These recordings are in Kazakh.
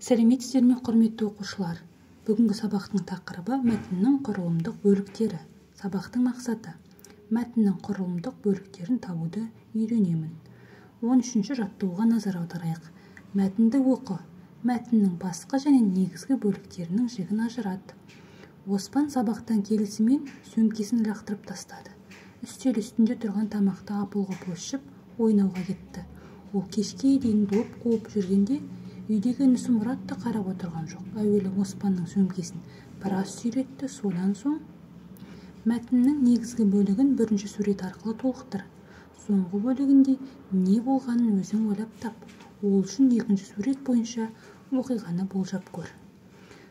Сәлеметсіздер ме, құрметті оқушылар? Бүгінгі сабақтың тақырыбы мәтіннің құрылымдық бөліктері. Сабақтың мақсаты: мәтіннің құрылымдық бөліктерін табуды үйренемін. 13-ші жаттығуға назар аударайық. Мәтінді оқы. Мәтіннің басқа және негізгі бөліктерінің жігін ажырат. Оспан сабақтан келісімен сөмкесін лақтырып тастады. Үстел үстінде тұрған тамақты апылға бөлшіп ойнауға кетті. Ол кешке дейін доп қуып жүргенде үйдегі інісі Мұратты қарап отырған жоқ. Әуелі Оспанның сөмкесін біраз сүйретті, содан соң мәтіннің негізгі бөлігін бірінші сурет арқылы толықтыр. Соңғы бөлігінде не болғанын өзің ойлап тап. Ол үшін екінші сурет бойынша оқиғаны болжап көр.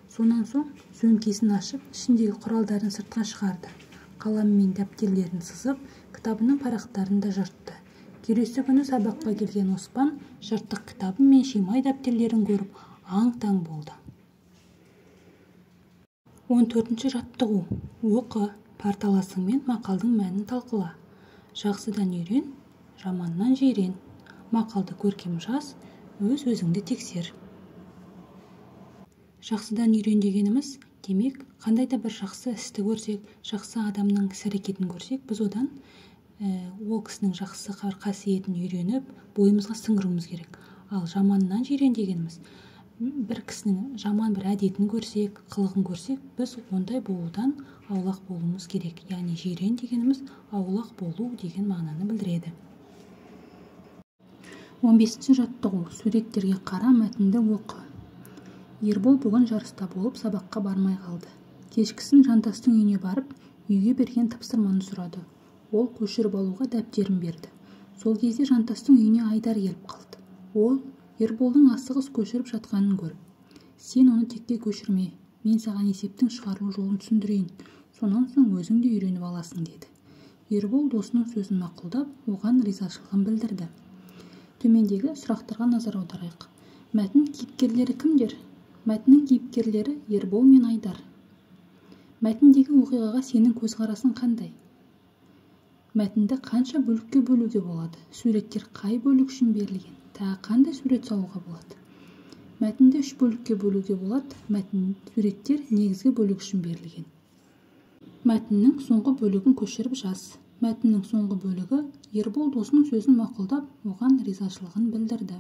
Сонан соң сөмкесін ашып, ішіндегі құралдарын сыртқа шығарды. Қалам мен дәптерлерін сызып, кітабының парақтарын да жыртты. Келесі күні сабаққа келген Оспан жыртық кітабы мен шимай дәптерлерін көріп аң-таң болды. 14-ші жаттығу. Оқы, парталасыңмен мақалдың мәнін талқыла. Жақсыдан үйрен, жаманнан жирен. Мақалды көркем жаз, өз-өзіңді тексер. Жақсыдан үйрен дегеніміз, демек, қандай да бір жақсы істі көрсек, жақсы адамның іс-әрекетін көрсек, біз одан ол кісінің жақсы қасиетін үйреніп, бойымызға сіңіруіміз керек. Ал жаманнан жирен дегеніміз, бір кісінің жаман бір әдетін көрсек, қылығын көрсек, біз ондай болудан аулақ болуымыз керек. Яғни жирен дегеніміз аулақ болу деген мағынаны білдіреді. 15-ші жаттығу. Суреттерге қара, мәтінді оқы. Ербол бүгін жарыста болып сабаққа бармай қалды. Кешкісін Жантастың үйіне барып, үйге берген тапсырманы сұрады. Ол көшіріп алуға дәптерін берді. Сол кезде Жантастың үйіне Айдар келіп қалды. Ол Ерболдың асығыс көшіріп жатқанын көріп: "Сен оны текке көшірме, мен саған есептің шығару жолын түсіндірейін. Сонан соң өзің де үйреніп аласың", деді. Ербол досының сөзін мақұлдап, оған ризашылығын білдірді. Төмендегі сұрақтарға назар аударайық. Мәтін кейіпкерлері кімдер? Мәтіннің кейіпкерлері Ербол мен Айдар. Мәтіндегі оқиғаға сенің көзқарасың қандай? Мәтінді қанша бөлікке бөлуге болады? Суреттер қай бөлік үшін берілген? Тағы қандай сурет салуға болады? Мәтінді 3 бөлікке бөлуге болады. Суреттер негізгі бөлік үшін берілген. Мәтіннің соңғы бөлігін көшіріп жаз. Мәтіннің соңғы бөлігі Ербол досының сөзін мақұлдап, оған ризашылығын білдірді.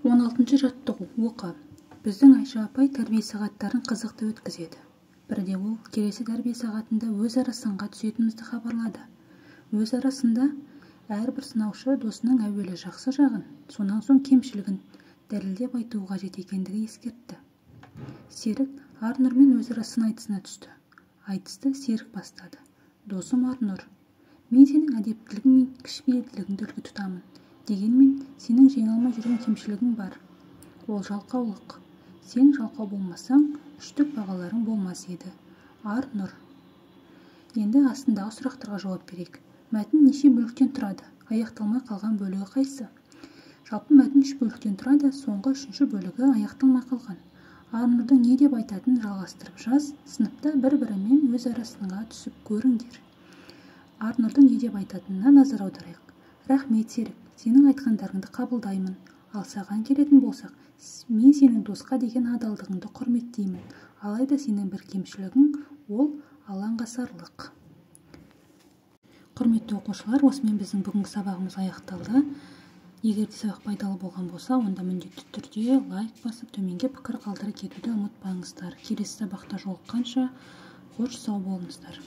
16-ші жаттығу. Оқы. Біздің Айша апай тәрбие сағаттарын қызықты өткізеді. Бірде ол келесі тәрбие сағатында өзара сынға түсетінімізді хабарлады. Өзара сында әрбір сынаушы досының әуелі жақсы жағын, сонан соң кемшілігін дәлелдеп айтуы қажет екендігі ескертті. Серік Арнұрмен өзара сын айтысына түсті. Айтысты Серік бастады. "Досым Арнұр, мен сенің әдептілігің мен кішіпейілділігіңді үлгі тұтамын. Дегенмен сенің жеңе алмай жүрген кемшілігің бар. Ол жалқаулық. Сен жалқау болмасаң, 3-тік бағаларың болмас еді. Арнұр." Енді астындағы сұрақтарға жауап берейік. Мәтін неше бөліктен тұрады? Аяқталмай қалған бөлігі қайсы? Жалпы мәтін 3 бөліктен тұрады, соңғы 3-ші бөлігі аяқталмай қалған. Арнұрдың не деп айтатынын жалғастырып жаз, сыныпта бір-бірімен өз арасына түсіп көріңдер. Арнұрдың не деп айтатынына назар аударайық. "Рахмет, Серік, сенің айтқандарыңды қабылдаймын. Ал саған келетін болсақ, мен сенің досқа деген адалдығыңды құрметтеймін. Алайда сенің бір кемшілігің, ол алаңғасарлық." Құрметті оқушылар, осымен біздің бүгінгі сабағымыз аяқталды. Егер де сабақ пайдалы болған болса, онда міндетті түрде лайк басып, төменге пікір қалдырып кетуді ұмытпаңыздар. Келесі сабақта жолыққанша қош сау болыңыздар.